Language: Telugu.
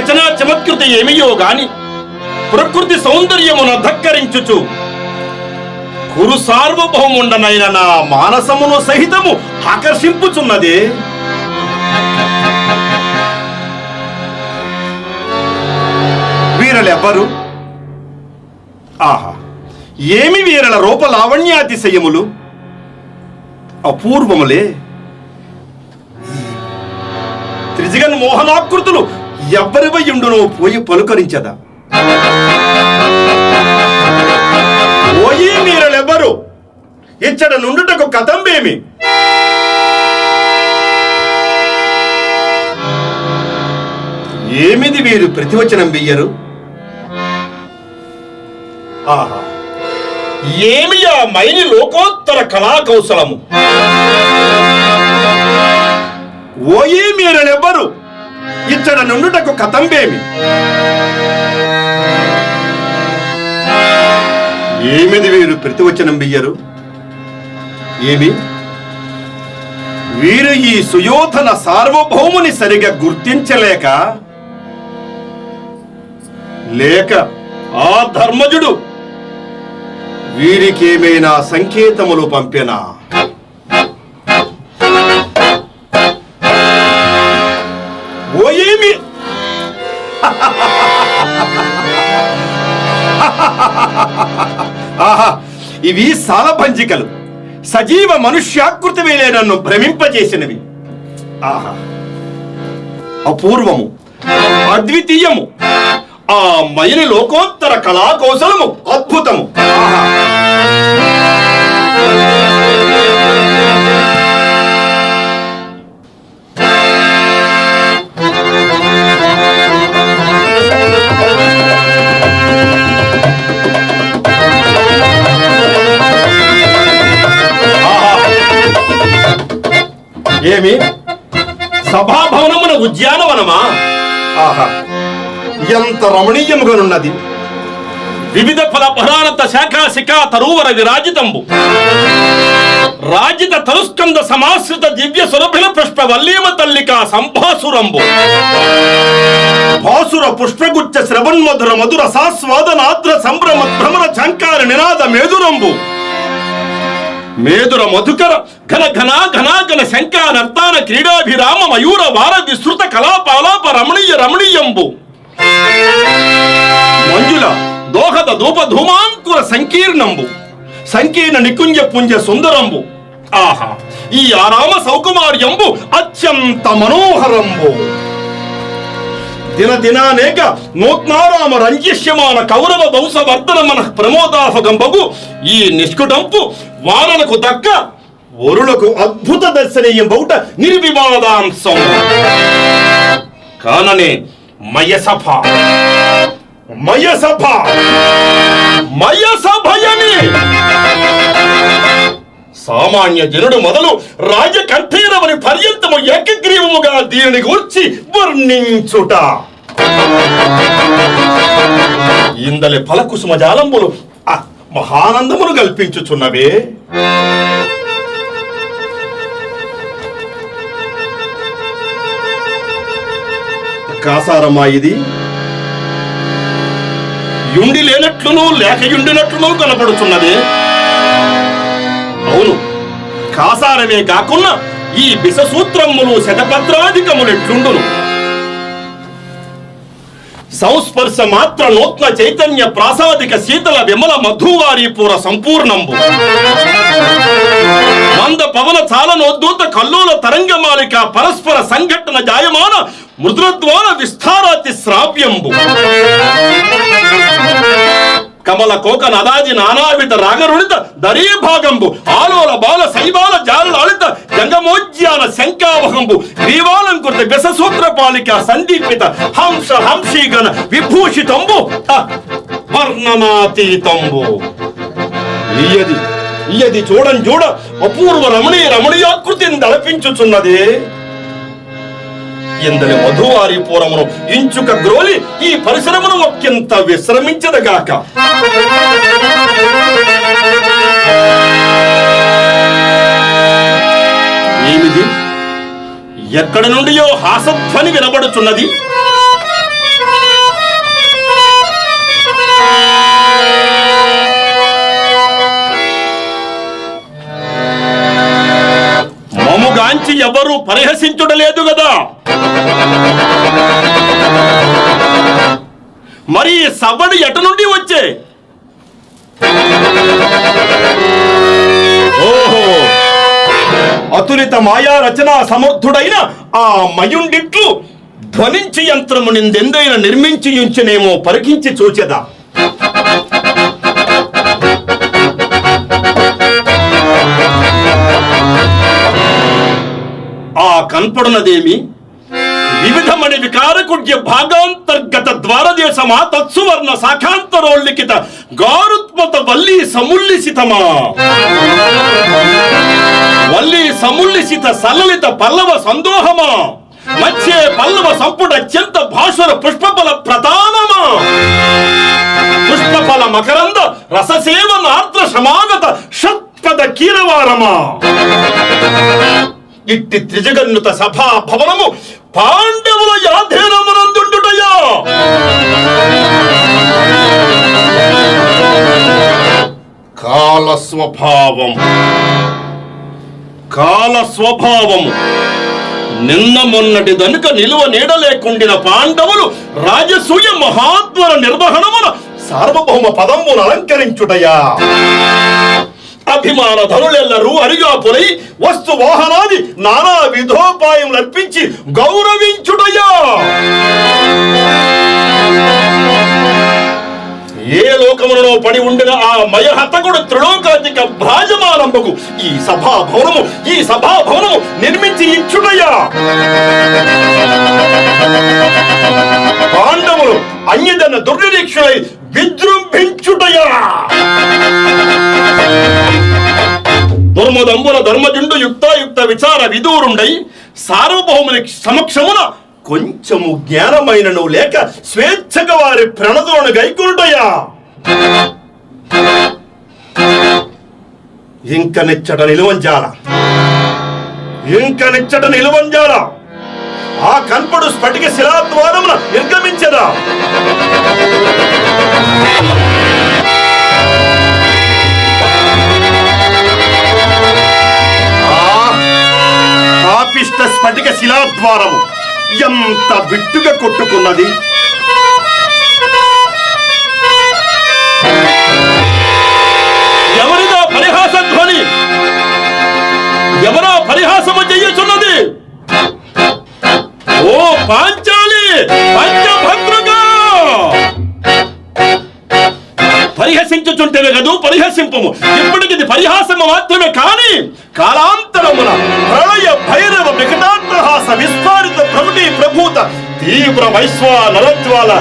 రచనా చమత్కృతి ఏమియో గాని ప్రకృతి సౌందర్యమును ధక్కరించుచు కురు సార్వభౌముండనైన నా మానసమును సహితము ఆకర్షింపుచున్నదే. వీరలెవ్వరు? ఆహా, ఏమి వీరల రూప లావణ్యాతిశయములు! అపూర్వములే. త్రిజగన్ మోహనాకృతులు ఎవ్వరివయుండునో పోయి పలుకరించదా. ఓయి వీరలెవ్వరు? ఇచ్చట నుండుటకు కథంబేమి? ఏమిది వీరు ప్రతివచనం వెయ్యరు? ఆహా, ఏమి ఆ మైని లోకోత్తర కళా కౌశలము! ఓయి మీరనెవ్వరు? ఇచ్చట నుండుటకు కథంబేమి? ఏమిది వీరు ప్రతివచనం వెయ్యరు? ఏమి వీరు ఈ సుయోధన సార్వభౌముని సరిగా గుర్తించలేక, లేక ఆ ధర్మజుడు వీరికేమైనా సంకేతములు పంపినా? ఓయేమి ఆహా, ఇవి సాలభంజికలు, సజీవ మనుష్యాకృతి వేలే నన్ను భ్రమింపజేసినవి. ఆహా, అపూర్వము, అద్వితీయము, ఆ మైని లోకోత్తర కళా కౌశలము అద్భుతము. ఆహా, ఏమి సభాభవనమున ఉద్యానవనమా? ఆహా, ఎంత రమణీయముగానున్నది! వివిధ ఫల పరారత శాఖా శిఖా తరూవర విరాజితంబు, రాజిత తరుస్కంద సమాశ్రిత దివ్య సురభిల పుష్ప వల్లీమ తల్లికా సంభాసురంబు, భాసుర పుష్పగుచ్చ శ్రవన్మధుర మధుర సాస్వాదనాద్ర సంభ్రమ భ్రమర ఝంకార నినాద మేదురంబు, మేదుర మధుకర ఘన ఘనా ఘనాఘన శంకా నర్తాన క్రీడాభిరామ మయూర వార విస్తృత కళాపాలాప రమణీయ రమణీయంబు, మంజుల దోహద ధూప ధూమాంకుర సంకీర్ణంబు, సంకీర్ణ నికుంజ పుంజ సుందరంబు. ఆహా, ఈ ఆరామ సౌకుమార్యంబు అత్యంత మనోహరంబు. దినదినానేక నూత్నారామ రంజిష్యమాన కౌరవ వంశవర్ధన మన ప్రమోదాఫగంబగు ఈ నిష్కుటంపు వానలకు దక్క వరులకు అద్భుత దర్శనీయం బౌట నిర్వివాదాంశం కాననే మయసభ మయసభ మయసభయని సామాన్య జనుడు మొదలు రాజకంఠీరవని పర్యంతము ఏకగ్రీవముగా దీనిని గూర్చి వర్ణించుట. ఇందలి ఫలకుసుమ జాలంబులు మహానందమును కల్పించుచున్నవే. కాసారమా ఇది? యుండి లేనట్లును లేకయుండినట్లును కనపడుచున్నదే. అవును, కాసారమే కాకుండా ఈ బిససూత్రములు శతపత్రాధికములు ఎట్లుండును? సంస్పర్శ మాత్ర నూత్న చైతన్య ప్రాసాదిక శీతల విమల మధువారీపూర సంపూర్ణంబు, మంద పవన చాలనోద్దూత కల్లోల తరంగమాలిక పరస్పర సంఘటన జాయమాన మృదురద్వార విస్తారాతి శ్రావ్యంబు, కమల కోక నదాజి నానావిధ రాగరుణిత దరీభాగంబు ఆలోల బాల శైవాల జాలలాళిత జంగమోజ్యాన శంకావహంబు గ్రీవాలంకృత విససూత్రపాలిక సందీపిత హంస హంసీగణ విభూషితంబు వర్ణనాతీతంబు. ఇయది చూడం చూడ అపూర్వ రమణీయాకృతిని దళపించుచున్నదే. ఇందలి మధువారీపురమును ఇంచుక గ్రోలి ఈ పరిశ్రమను ఒక్కింత విశ్రమించదగాక. ఏమిది? ఎక్కడి నుండియో హాసధ్వని వినబడుచున్నది. పరిహసించుటలేదు గదా. మరి సవ్వడి ఎట నుండి వచ్చే? ఓహో, అతులిత మాయా రచనా సమర్థుడైన ఆ మయుండిట్లు ధ్వనించి యంత్రము నిందెందైనా నిర్మించి ఉంచునేమో పరికించి చూచెదా. ఆ కనపడునదేమి? వివిధమణి వికారకుడ్య భాగాంతర్గత ద్వారదేశమా తత్సువర్ణ శాఖాంతరోల్లిఖిత గారుత్మత వల్లీ సముల్లిసితమా. వల్లీ సముల్లిసిత సల్లలిత పల్లవ సందోహమా. మధ్యే పల్లవ సంపుట అత్యంత భాషుర పుష్పఫల ప్రధానమా. పుష్పఫల మకరంద రససేవన ఆర్ద్ర సమాగత షట్పద కీరవారమా. ఇట్టి త్రిజగన్నుత సభా భవనము పాండవుల యాధేనమునందుండుటయా. కాల స్వభావము నిన్న మొన్నటి దనుక నిలువ నీడలేకుండిన పాండవులు రాజసూయ మహాత్వర నిర్వహణమున సార్వభౌమ పదమును అలంకరించుటయా. అభిమాన ధనులెల్లరూ అరిగాపులై వస్తు వాహనాది నానా విధోపాయములు అర్పించి గౌరవించుటయా. ఏ లోకములలో పడి ఉండిన ఆ మయహతకుడు త్రిలోకాధిక భ్రాజమానంబకు ఈ సభాభవనము నిర్మించి ఇచ్చుటయా. పాండవులు అన్యజన దుర్నిరీక్షులై విజృంభించుటయా. దుర్మదంబుల ధర్మజుండు యుక్తాయుక్త విచార విదూరుండై సార్వభౌముని సమక్షమున కొంచెము జ్ఞానమైనను లేక స్వేచ్ఛగా వారి ప్రణతులను గైకొనుటయా. ఇంక నిచ్చట నిలువంజాల ఆ కన్పడు స్ఫటిక శిలాద్వారమున నిర్గమించదా. పాపిష్ట స్ఫటిక శిలాద్వారము ఎంత బిట్టుగా కొట్టుకున్నది. ఎవరిదా పరిహాస ధ్వని? ఎవరా పరిహాసము చెయ్యుచున్నది? ఓ పాంచాలి, పంచభద్రగా పరిహసించుచుంటేనే కదూ పరిహసింపము. ఇప్పటికి ఇది పరిహాసము మాత్రమే కాని కాలాంతరమున ప్రళయ భైరవ వికటాట్టహాస విస్ఫారిత ప్రభుటి ప్రభూత తీవ్ర వైశ్వానరజ్వాల